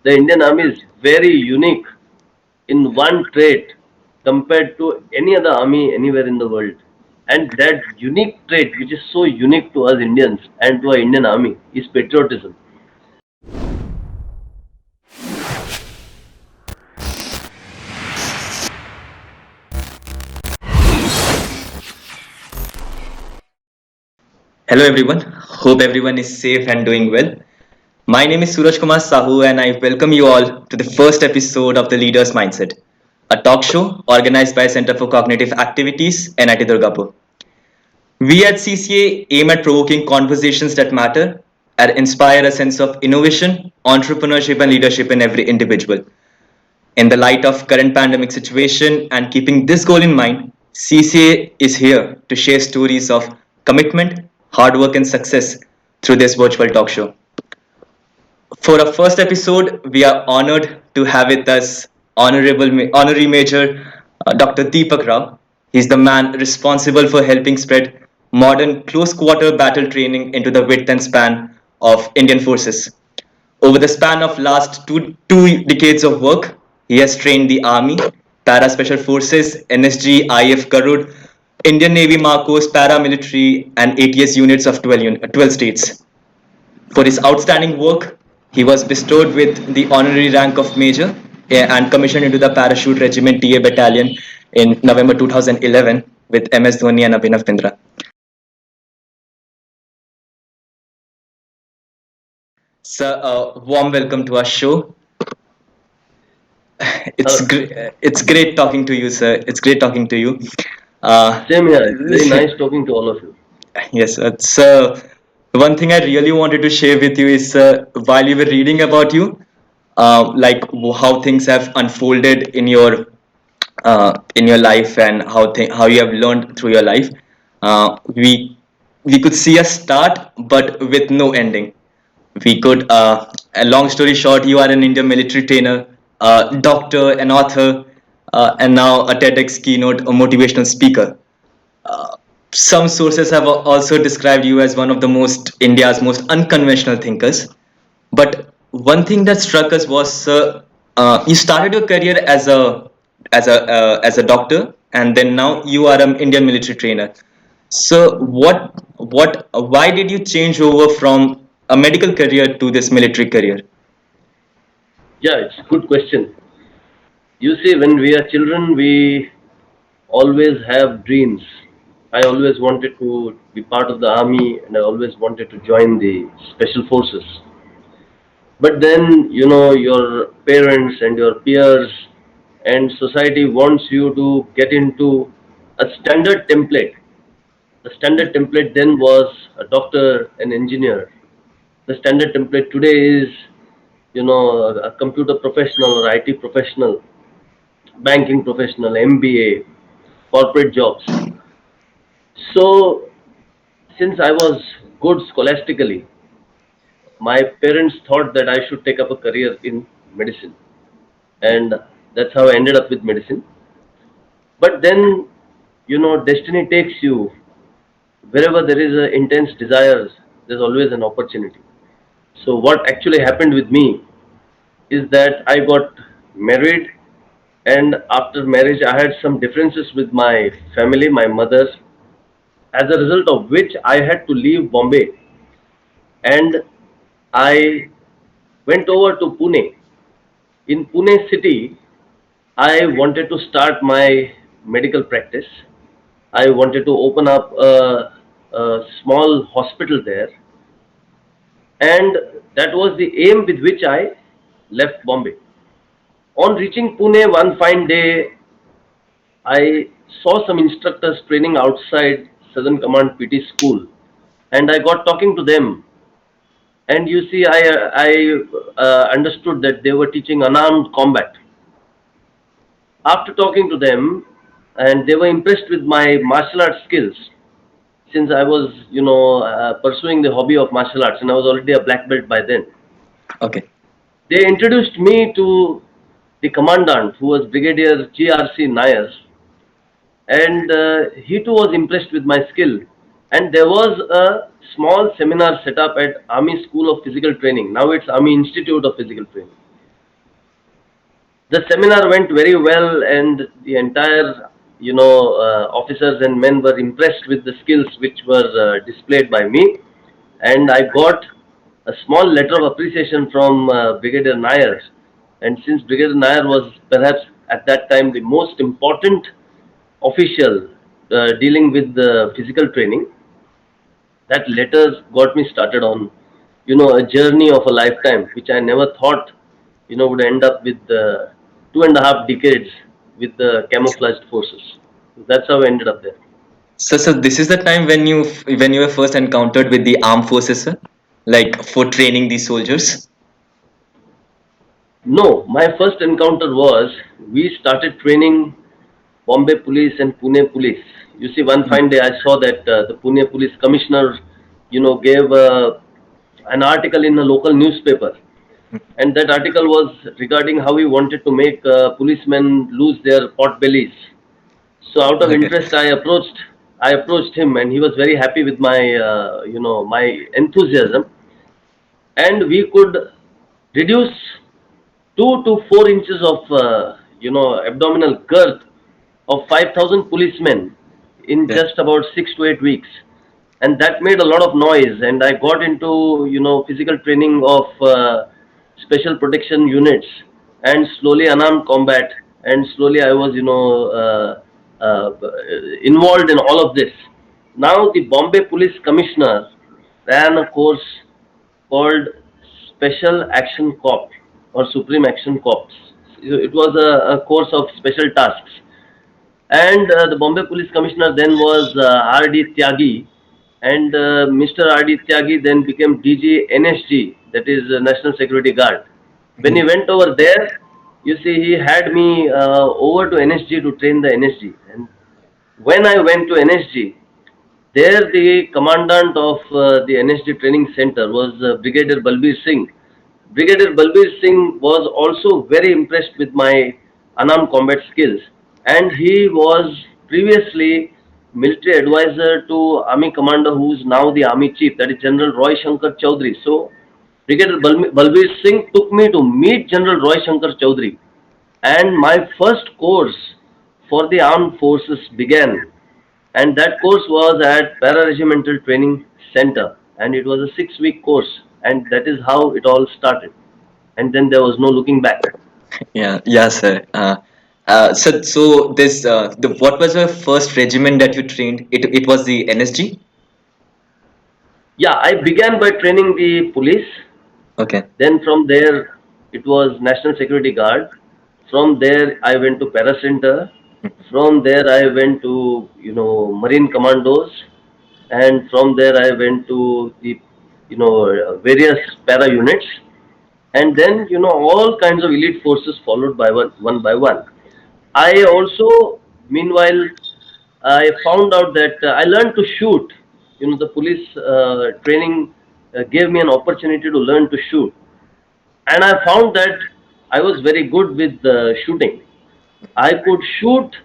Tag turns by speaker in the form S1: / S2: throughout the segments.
S1: The Indian Army is very unique in one trait compared to any other army anywhere in the world. And that unique trait, which is so unique to us Indians and to our Indian Army, is patriotism.
S2: Hello everyone. Hope everyone is safe and doing well. My name is Suraj Kumar Sahu and I welcome you all to the first episode of The Leader's Mindset, a talk show organized by Center for Cognitive Activities, NIT Durgapur. We at CCA aim at provoking conversations that matter and inspire a sense of innovation, entrepreneurship and leadership in every individual. In the light of current pandemic situation and keeping this goal in mind, CCA is here to share stories of commitment, hard work and success through this virtual talk show. For our first episode, we are honored to have with us Honorary Major Dr. Deepak Rao. He's the man responsible for helping spread modern close quarter battle training into the width and span of Indian forces. Over the span of last two decades of work, he has trained the Army, Para Special Forces, NSG, IAF Garud, Indian Navy Marcos, Paramilitary, and ATS units of 12 states. For his outstanding work, he was bestowed with the honorary rank of Major and commissioned into the Parachute Regiment TA Battalion in November 2011 with MS Dhoni and Abhinav Bindra. Sir, warm welcome to our show. It's great talking to you, sir. It's great talking to you.
S1: Same here. It's very nice talking to all of you.
S2: Yes, one thing I really wanted to share with you is while you were reading about you, like how things have unfolded in your life and how you have learned through your life. We could see a start, but with no ending. We could, a long story short, you are an Indian military trainer, doctor, an author, and now a TEDx keynote, a motivational speaker. Some sources have also described you as one of the most India's most unconventional thinkers. But one thing that struck us was you started your career as a doctor, and then now you are an Indian military trainer. So why did you change over from a medical career to this military career?
S1: Yeah, it's a good question. You see, when we are children, we always have dreams. I always wanted to be part of the army and I always wanted to join the special forces. But then, your parents and your peers and society wants you to get into a standard template. The standard template then was a doctor, an engineer. The standard template today is, a computer professional or IT professional, banking professional, MBA, corporate jobs. So, since I was good scholastically, my parents thought that I should take up a career in medicine, and that's how I ended up with medicine. But then, destiny takes you wherever there is a intense desires. There's always an opportunity. So, what actually happened with me is that I got married, and after marriage, I had some differences with my family, my mother, as a result of which I had to leave Bombay and I went over to Pune. In Pune city, I wanted to start my medical practice. I wanted to open up a small hospital there, and that was the aim with which I left Bombay. On reaching Pune one fine day, I saw some instructors training outside Southern Command PT school, and I got talking to them. And you see, I understood that they were teaching unarmed combat. After talking to them, and they were impressed with my martial arts skills, since I was, pursuing the hobby of martial arts, and I was already a black belt by then.
S2: Okay.
S1: They introduced me to the commandant, who was Brigadier G.R.C. Nair, and he too was impressed with my skill. And there was a small seminar set up at Army School of Physical Training. Now it's Army Institute of Physical Training. The seminar went very well, and the entire, officers and men were impressed with the skills which were displayed by me. And I got a small letter of appreciation from Brigadier Nair. And since Brigadier Nair was perhaps at that time the most important official dealing with the physical training, that letter got me started on, a journey of a lifetime, which I never thought, would end up with 2.5 decades with the camouflaged forces. That's how I ended up there.
S2: So this is the time when you were first encountered with the armed forces, sir? Like for training these soldiers.
S1: No, my first encounter was we started training Bombay Police and Pune Police. You see, one fine day I saw that the Pune Police Commissioner, gave an article in a local newspaper, and that article was regarding how he wanted to make policemen lose their pot bellies. So, out of
S2: Okay.
S1: interest, I approached him, and he was very happy with my, my enthusiasm, and we could reduce 2 to 4 inches of abdominal girth of 5,000 policemen in
S2: Yeah.
S1: just about 6 to 8 weeks, and that made a lot of noise. And I got into physical training of special protection units, and slowly unarmed combat, and slowly I was uh, involved in all of this. Now the Bombay Police Commissioner ran a course called Special Action Corps or Supreme Action Corps. It was a course of special tasks. And the Bombay Police Commissioner then was R.D. Tyagi, and Mr. R.D. Tyagi then became DG NSG, that is National Security Guard. When he went over there, you see, he had me over to NSG to train the NSG. And when I went to NSG, there, the commandant of the NSD training center was Brigadier Balbir Singh. Brigadier Balbir Singh was also very impressed with my unarmed combat skills, and he was previously military advisor to Army Commander, who is now the Army Chief, that is General Roy Shankar Chaudhary. So, Brigadier Balbir Singh took me to meet General Roy Shankar Chaudhary, and my first course for the armed forces began, and that course was at Para-Regimental Training Center, and it was a 6-week course, and that is how it all started. And then there was no looking back.
S2: Yeah, yeah, sir. So this the what was the first regiment that you trained? It was the NSG.
S1: Yeah, I began by training the police.
S2: Okay.
S1: Then from there, it was National Security Guard. From there, I went to Para Center. From there, I went to Marine Commandos, and from there I went to the various para units, and then all kinds of elite forces followed by one by one. I also, meanwhile, I found out that I learned to shoot. The police training gave me an opportunity to learn to shoot, and I found that I was very good with shooting. I could shoot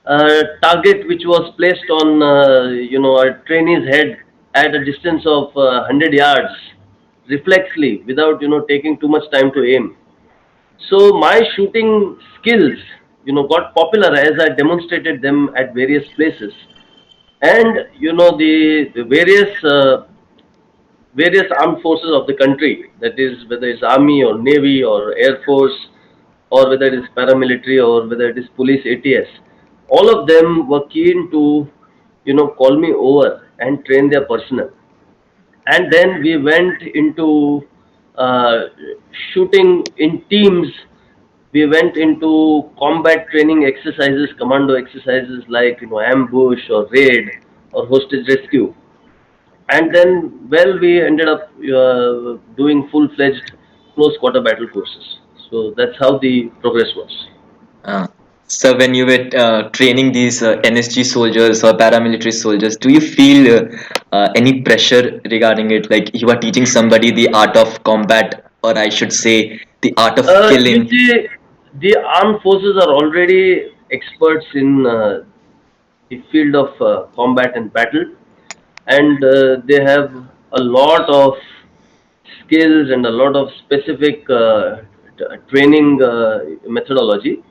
S1: a target which was placed on a trainee's head at a distance of 100 yards reflexly, without taking too much time to aim. So my shooting skills got popular as I demonstrated them at various places. And the various armed forces of the country, that is whether it's army or navy or air force, or whether it is paramilitary, or whether it is police ATS, all of them were keen to call me over and train their personnel. And then we went into uh, shooting in teams. We went into combat training exercises, commando exercises like ambush or raid or hostage rescue. And then, well, we ended up doing full-fledged close quarter battle courses. So that's how the progress was.
S2: Uh, so when you were training these NSG soldiers or paramilitary soldiers, do you feel any pressure regarding it? Like you are teaching somebody the art of combat, or I should say, the art of
S1: You
S2: killing.
S1: see, the armed forces are already experts in the field of combat and battle, and they have a lot of skills and a lot of specific training methodology,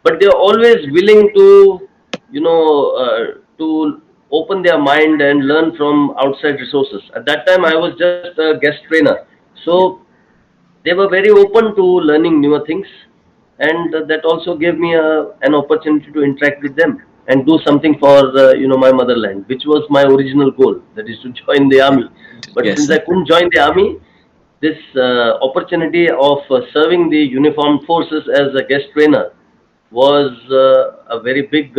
S1: but they are always willing to, to open their mind and learn from outside resources. At that time, I was just a guest trainer,
S2: Yeah.
S1: so they were very open to learning newer things, and that also gave me an opportunity to interact with them and do something for my motherland, which was my original goal, that is to join the
S2: Yeah.
S1: army. But
S2: Yes,
S1: since
S2: sir.
S1: I couldn't join the army, this opportunity of serving the uniformed forces as a guest trainer was a very big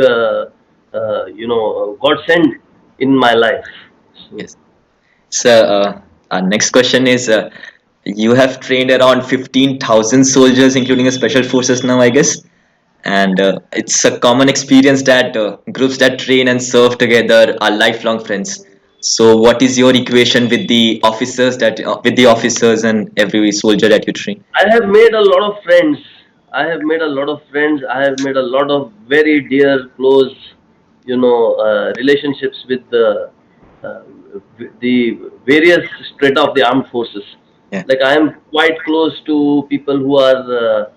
S1: godsend in my life. So
S2: Yes. So, our next question is, you have trained around 15,000 soldiers, including the special forces now, I guess. And it's a common experience that groups that train and serve together are lifelong friends. So, what is your equation with the officers with the officers and every soldier that you train?
S1: I have made a lot of friends. I have made a lot of friends. I have made a lot of very dear, close, relationships with uh, the various strata of the armed forces.
S2: Yeah.
S1: Like I am quite close to people who are,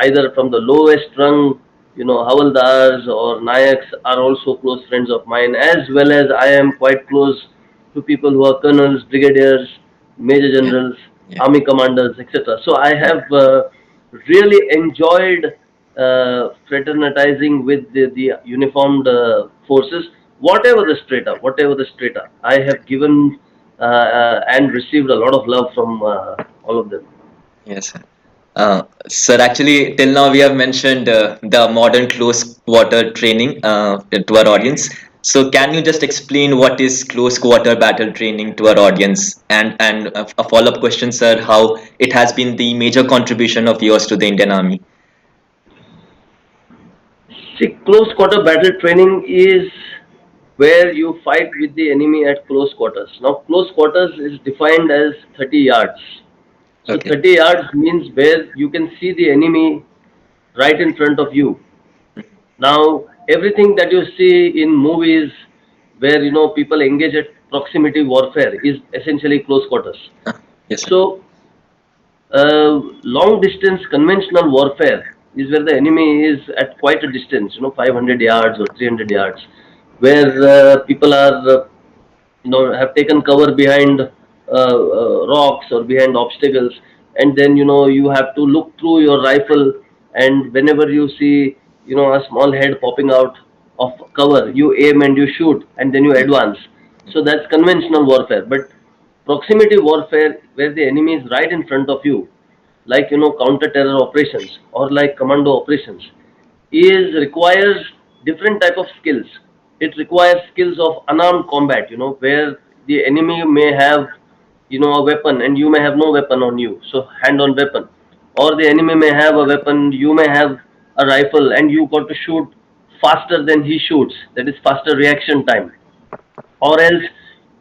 S1: either from the lowest rung, Havaldars or Nayaks are also close friends of mine, as well as I am quite close to people who are colonels, brigadiers, major
S2: Yeah.
S1: generals,
S2: Yeah.
S1: army commanders, etc. So I
S2: Yeah.
S1: have really enjoyed fraternizing with the uniformed forces, whatever the strata. I have given and received a lot of love from all of them.
S2: Yes, sir. Sir, actually, till now we have mentioned the modern close quarter training to our audience. So, can you just explain what is close quarter battle training to our audience? And a follow-up question, sir, how it has been the major contribution of yours to the Indian Army?
S1: See, close quarter battle training is where you fight with the enemy at close quarters. Now, close quarters is defined as 30 yards. So,
S2: Okay.
S1: 30 yards means where you can see the enemy right in front of you. Now, everything that you see in movies where people engage at proximity warfare is essentially close quarters.
S2: Uh, yes, sir.
S1: So, long distance conventional warfare is where the enemy is at quite a distance, 500 yards or 300 yards, where people are have taken cover behind rocks or behind obstacles, and then you have to look through your rifle, and whenever you see a small head popping out of cover, you aim and you shoot, and then you
S2: Mm,
S1: advance. So that's conventional warfare. But proximity warfare, where the enemy is right in front of you, like counter terror operations or like commando operations, is requires different type of skills. It requires skills of unarmed combat, where the enemy may have a weapon and you may have no weapon on you, so hand on weapon, or the enemy may have a weapon, you may have a rifle, and you got to shoot faster than he shoots, that is faster reaction time. Or else,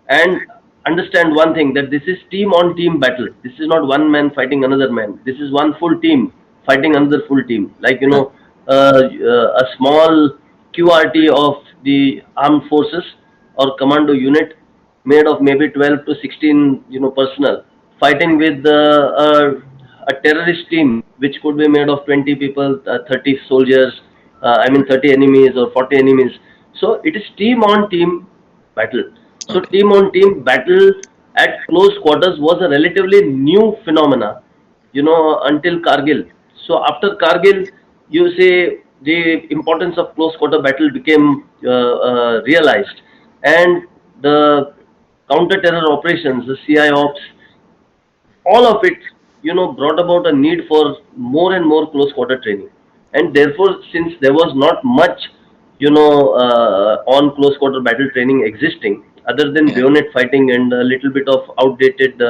S1: and understand one thing, that this is team on team battle. This is not one man fighting another man. This is one full team fighting another full team, like
S2: uh,
S1: a small QRT of the armed forces or commando unit made of maybe 12 to 16 personnel fighting with a terrorist team which could be made of 20 people, 30 soldiers, I mean 30 enemies or 40 enemies. So it is team on team battle. So
S2: okay.
S1: team on team battle at close quarters was a relatively new phenomena, until Kargil. So after Kargil, you say the importance of close quarter battle became realized, and the counter terror operations, the CI ops, all of it brought about a need for more and more close quarter training. And therefore, since there was not much on close quarter battle training existing other than
S2: Yeah.
S1: bayonet fighting and a little bit of outdated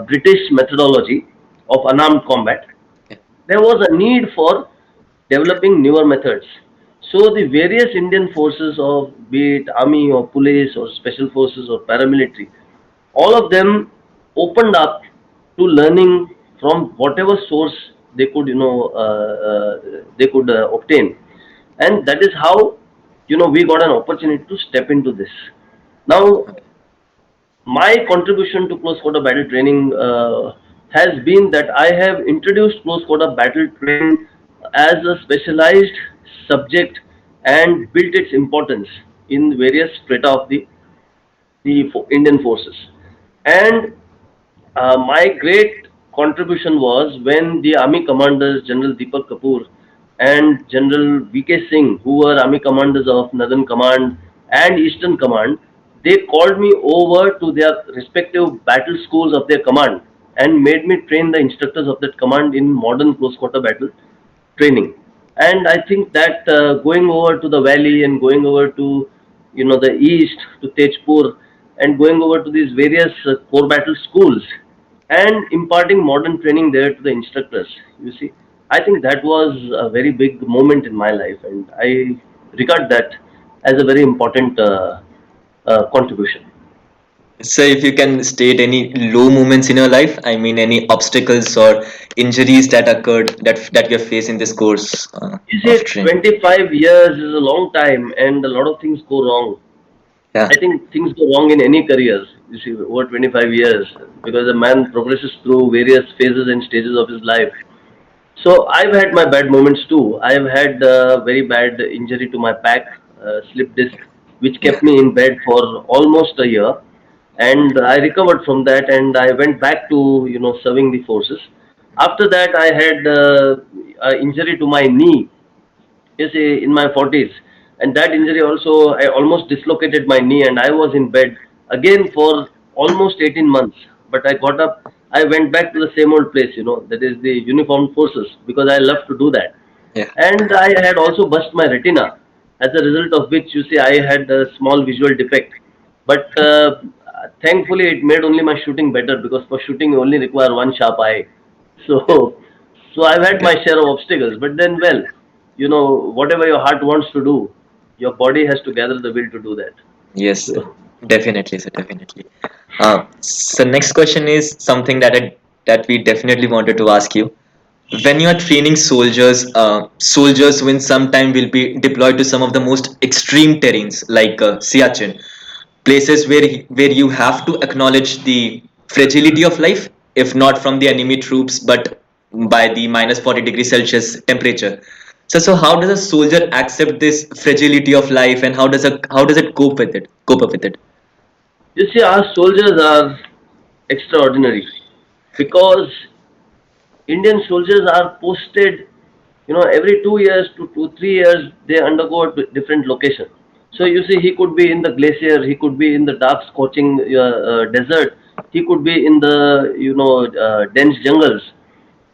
S1: British methodology of unarmed combat,
S2: Yeah.
S1: there was a need for developing newer methods. So the various Indian forces of, be it army or police or special forces or paramilitary, all of them opened up to learning from whatever source they could, they could obtain, and that is how we got an opportunity to step into this. Now,
S2: Okay.
S1: my contribution to close quarter battle training has been that I have introduced close quarter battle training as a specialized subject and built its importance in various strata of the Indian forces. And my great contribution was when the army commanders, General Deepak Kapoor and General VK Singh, who were army commanders of Northern Command and Eastern Command, they called me over to their respective battle schools of their command and made me train the instructors of that command in modern close quarter battle training. And I think that going over to the valley and going over to the east to Tejpur and going over to these various core battle schools and imparting modern training there to the instructors, you see, I think that was a very big moment in my life, and I regard that as a very important contribution.
S2: So, if you can state any low moments in your life, I mean, any obstacles or injuries that occurred that you have faced in this course
S1: You
S2: of
S1: see,
S2: training.
S1: 25 years is a long time, and a lot of things go wrong.
S2: Yeah,
S1: I think things go wrong in any career, you see, over 25 years, because a man progresses through various phases and stages of his life. So I've had my bad moments too. I've had very bad injury to my back, slip disc, which
S2: yeah.
S1: kept me in bed for almost a year. And I recovered from that, and I went back to serving the forces. After that, I had an injury to my knee, yes, in my 40s, and that injury also, I almost dislocated my knee, and I was in bed again for almost 18 months. But I got up, I went back to the same old place, that is the uniformed forces, because I love to do that.
S2: Yeah.
S1: And I had also burst my retina, as a result of which, you see, I had a small visual defect. But thankfully it made only my shooting better, because for shooting you only require one sharp eye. So so I've had my share of obstacles, but then, well, whatever your heart wants to do, your body has to gather the will to do that.
S2: Yes, sir.
S1: So,
S2: Definitely, sir. Definitely. So next question is something that we definitely wanted to ask you. When you are training soldiers, soldiers who in some time will be deployed to some of the most extreme terrains like Siachen, places where you have to acknowledge the fragility of life, if not from the enemy troops, but by the minus 40 degrees Celsius temperature. So how does a soldier accept this fragility of life, and how does it cope with it? Cope up with it?
S1: you see, our soldiers are extraordinary, because Indian soldiers are posted, every 2 years to 3 years, they undergo a different location. So you see, he could be in the glacier, he could be in the dark, scorching desert, he could be in the dense jungles.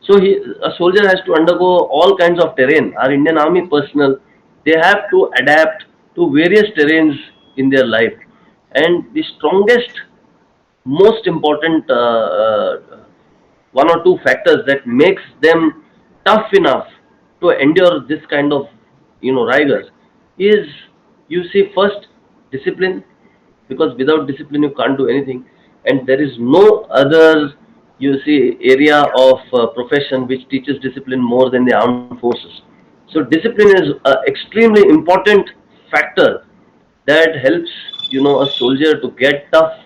S1: So a soldier has to undergo all kinds of terrain. Our Indian Army personnel, they have to adapt to various terrains in their life, and the strongest, most important one or two factors that makes them tough enough to endure this kind of rigor is, you see, first, discipline, because without discipline you can't do anything, and there is no other, you see, area of profession which teaches discipline more than the armed forces. So discipline is an extremely important factor that helps a soldier to get tough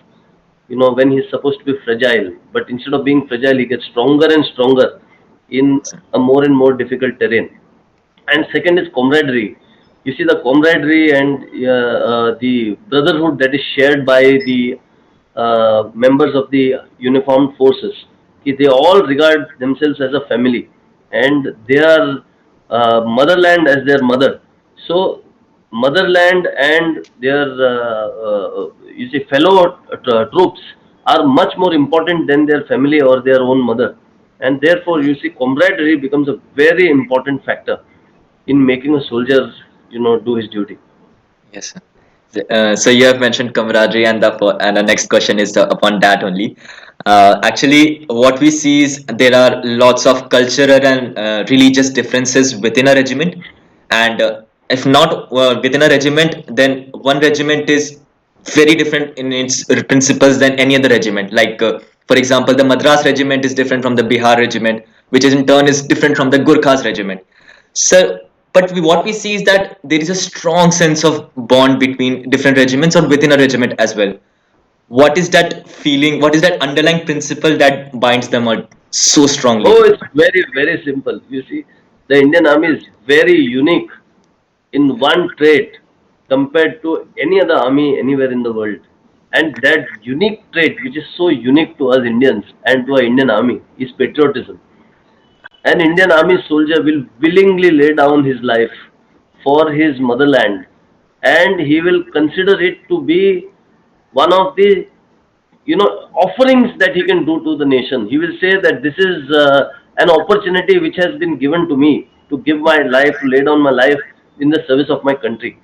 S1: when he's supposed to be fragile, but instead of being fragile he gets stronger and stronger in a more and more difficult terrain. And second is camaraderie. You see, the camaraderie and the brotherhood that is shared by the members of the uniformed forces. They all regard themselves as a family, and their motherland as their mother. So motherland and their you see, fellow troops are much more important than their family or their own mother, and therefore, you see, camaraderie becomes a very important factor in making a soldier do his duty.
S2: Yes, sir. So you have mentioned camaraderie, and the next question is upon that only. Actually, what we see is there are lots of cultural and religious differences within a regiment, and if not within a regiment, then one regiment is very different in its principles than any other regiment. Like, for example, the Madras regiment is different from the Bihar regiment, which is in turn is different from the Gurkhas regiment. So, but what we see is that there is a strong sense of bond between different regiments or within a regiment as well. What is that feeling? What is that underlying principle that binds them all? so strongly?
S1: Oh, it's very, very simple. You see, the Indian Army is very unique in one trait compared to any other army anywhere in the world. And that unique trait, which is so unique to us Indians and to our Indian Army, is patriotism. An Indian Army soldier will willingly lay down his life for his motherland, and he will consider it to be one of the offerings that he can do to the nation. He will say that this is an opportunity which has been given to me to give my life, to lay down my life in the service of my country.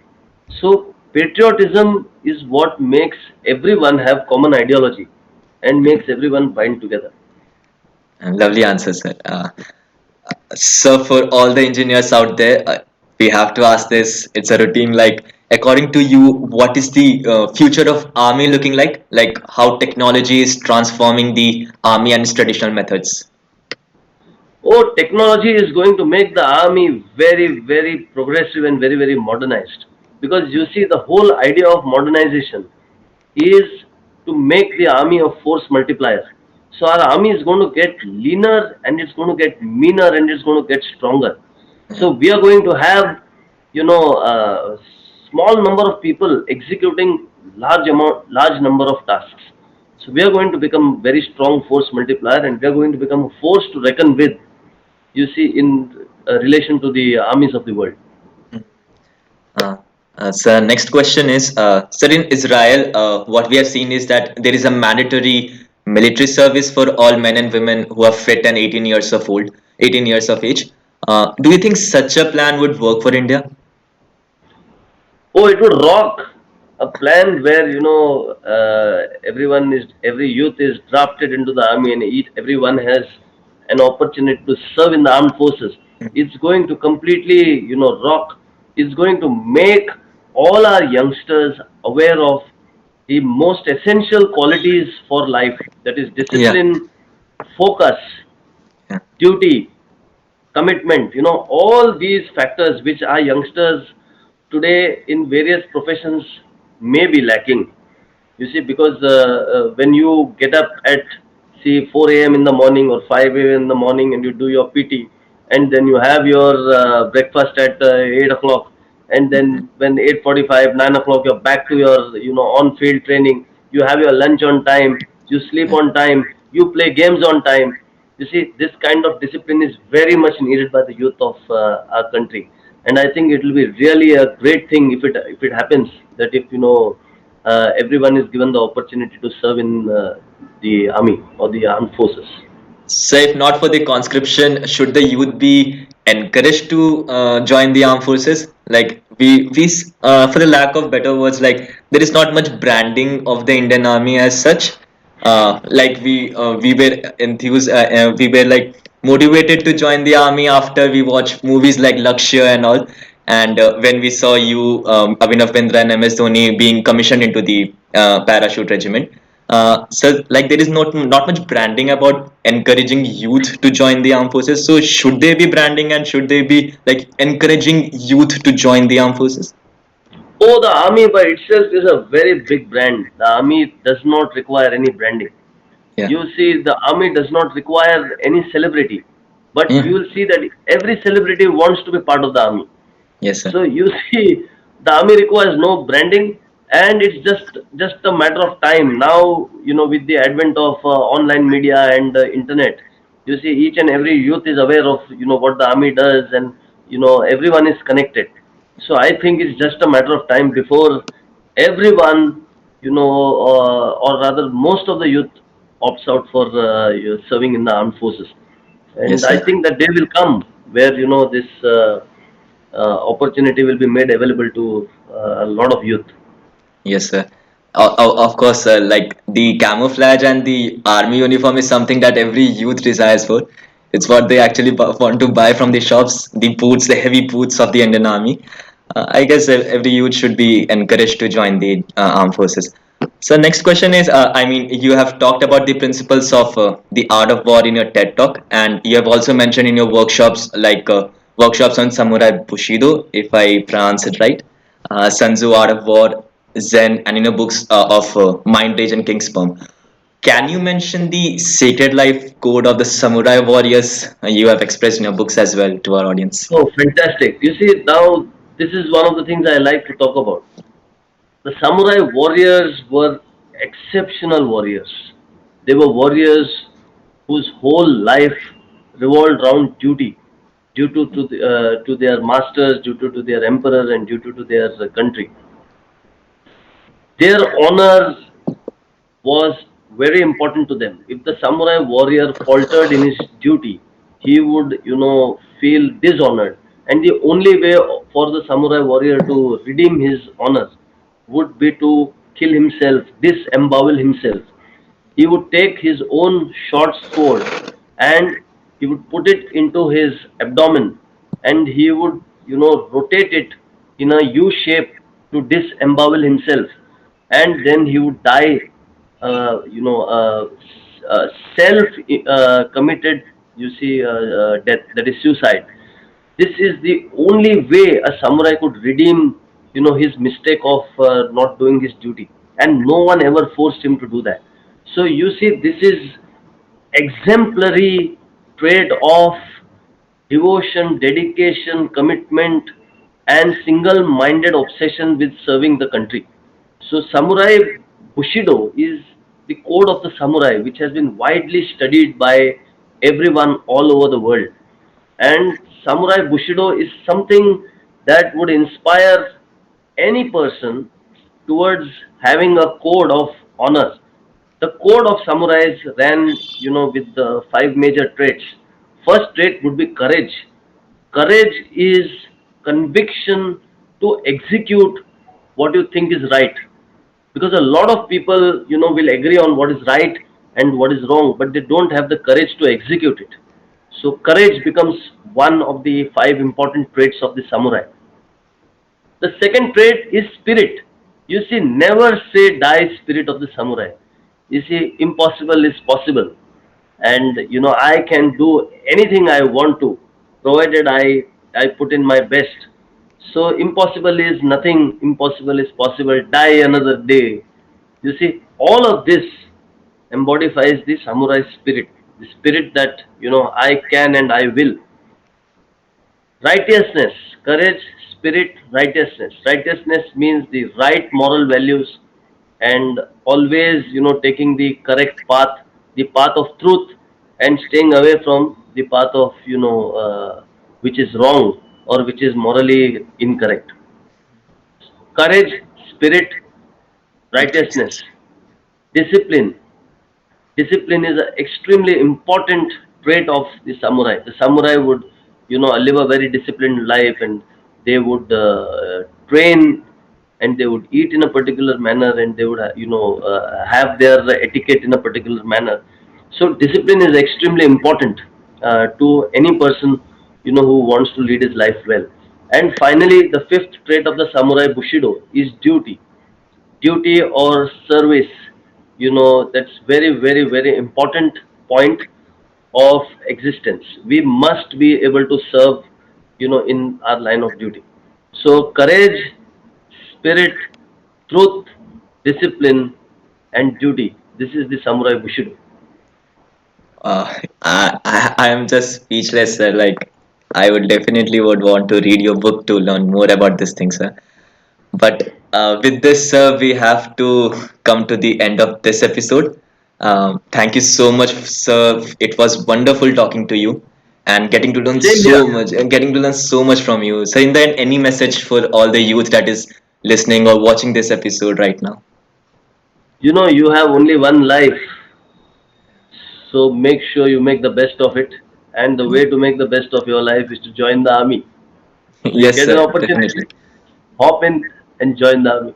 S1: So patriotism is what makes everyone have common ideology and makes everyone bind together.
S2: Lovely answer, sir. So, for all the engineers out there, we have to ask this. It's a routine. Like, according to you, what is the future of army looking like? Like, how technology is transforming the army and its traditional methods?
S1: Oh, technology is going to make the army very, very progressive and very, very modernized. Because you see, the whole idea of modernization is to make the army a force multiplier. So our army is going to get leaner and it's going to get meaner and it's going to get stronger. So we are going to have, a small number of people executing large number of tasks. So we are going to become very strong force multiplier and we are going to become a force to reckon with, you see, in relation to the armies of the world.
S2: Uh, so next question is, sir, in Israel, what we have seen is that there is a mandatory military service for all men and women who are fit and 18 years of old, 18 years of age. Do you think such a plan would work for India?
S1: Oh, it would rock a plan where every youth is drafted into the army and everyone has an opportunity to serve in the armed forces. It's going to completely rock. It's going to make all our youngsters aware of the most essential qualities for life. That is
S2: Yeah.
S1: discipline, focus,
S2: Yeah.
S1: duty, commitment, all these factors which our youngsters today in various professions may be lacking. You see, because when you get up at, see, 4 a.m. in the morning or 5 a.m. in the morning and you do your PT, and then you have your breakfast at 8 o'clock, and then when 8:45, 9 o'clock, you're back to your, on-field training, you have your lunch on time, you sleep
S2: Yeah.
S1: on time, you play games on time. You see, this kind of discipline is very much needed by the youth of our country. And I think it will be really a great thing if it happens that if everyone is given the opportunity to serve in the army or the armed forces.
S2: So, if not for the conscription, should the youth be encouraged to join the armed forces? Like for the lack of better words, like there is not much branding of the Indian Army as such. We were enthused, we were like motivated to join the army after we watched movies like Lakshya and all. And when we saw you, Abhinav Bindra and MS Dhoni being commissioned into the Parachute Regiment. So like there is not much branding about encouraging youth to join the armed forces. So should they be branding and should they be like encouraging youth to join the armed forces?
S1: Oh, the army by itself is a very big brand. The army does not require any branding.
S2: Yeah.
S1: You see, the army does not require any celebrity, but you
S2: Yeah.
S1: will see that every celebrity wants to be part of the army.
S2: Yes, sir.
S1: So you see, the army requires no branding, and it's just a matter of time. Now, with the advent of online media and internet, you see, each and every youth is aware of what the army does, and everyone is connected. So I think it's just a matter of time before everyone, or rather, most of the youth opts out for serving in the armed forces. And
S2: Yes,
S1: I
S2: sir.
S1: think that day will come where this opportunity will be made available to a lot of youth.
S2: Yes, sir. Of course, sir. Like the camouflage and the army uniform is something that every youth desires for. It's what they actually want to buy from the shops. The boots, the heavy boots of the Indian Army. I guess every youth should be encouraged to join the armed forces. So next question is, I mean, you have talked about the principles of the art of war in your TED talk, and you have also mentioned in your workshops like workshops on samurai Bushido, if I pronounce it right, Sun Tzu, Art of War, Zen, and books of Mind Rage and King's Sperm. Can you mention the sacred life code of the samurai warriors you have expressed in your books as well to our audience?
S1: Oh, fantastic. You see, now this is one of the things I like to talk about. The samurai warriors were exceptional warriors. They were warriors whose whole life revolved around duty, due to their masters, due to their emperor, and due to their country. Their honor was very important to them. If the samurai warrior faltered in his duty, he would, feel dishonored. And the only way for the samurai warrior to redeem his honor would be to kill himself, disembowel himself. He would take his own short sword and he would put it into his abdomen and he would, rotate it in a U shape to disembowel himself, and then he would die, uh, you know, uh, self committed, death, that is suicide. This is the only way a samurai could redeem, his mistake of not doing his duty, and no one ever forced him to do that. So you see, this is exemplary trait of devotion, dedication, commitment, and single-minded obsession with serving the country. So samurai Bushido is the code of the samurai, which has been widely studied by everyone all over the world. And samurai Bushido is something that would inspire any person towards having a code of honor. The code of samurais ran, with the five major traits. First trait would be courage. Courage is conviction to execute what you think is right, because a lot of people, will agree on what is right and what is wrong, but they don't have the courage to execute it. So courage becomes one of the five important traits of the samurai. The second trait is spirit. You see, never say die spirit of the samurai. You see, impossible is possible, and I can do anything I want to, provided I put in my best. So impossible is nothing, impossible is possible, die another day. You see, all of this embodies the samurai spirit, the spirit that, I can and I will. Righteousness, courage, spirit, righteousness. Righteousness means the right moral values, and always, taking the correct path, the path of truth, and staying away from the path of, which is wrong or which is morally incorrect. Courage, spirit, righteousness, discipline. Discipline is an extremely important trait of the samurai. The samurai would, live a very disciplined life, and they would train, and they would eat in a particular manner, and they would, have their etiquette in a particular manner. So discipline is extremely important to any person, who wants to lead his life well. And finally, the fifth trait of the samurai Bushido is duty. Duty or service, that's very important point of existence. We must be able to serve, in our line of duty. So courage, spirit, truth, discipline, and duty, this is the samurai Bushido.
S2: I am just speechless, sir. Like, I would definitely would want to read your book to learn more about this thing, sir. But with this, sir, we have to come to the end of this episode. Thank you so much, sir. It was wonderful talking to you and getting to learn
S1: Same here.
S2: so much and getting to learn so much from you. So, in the end, any message for all the youth that is listening or watching this episode right now?
S1: You have only one life, so make sure you make the best of it. And the way to make the best of your life is to join the army. So you
S2: Yes,
S1: get an
S2: sir. Definitely.
S1: opportunity, hop in and join the army.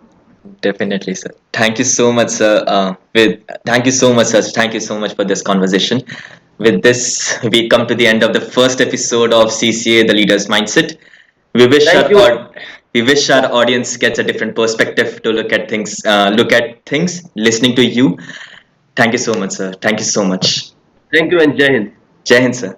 S2: Definitely, sir. Thank you so much, sir. Thank you so much, sir. Thank you so much for this conversation. With this, we come to the end of the first episode of CCA, the Leader's Mindset. We wish
S1: Thank you.
S2: we wish our audience gets a different perspective to look at things. Listening to you. Thank you so much, sir. Thank you so much.
S1: Thank you, and Jai Hind.
S2: Jai Hind, sir.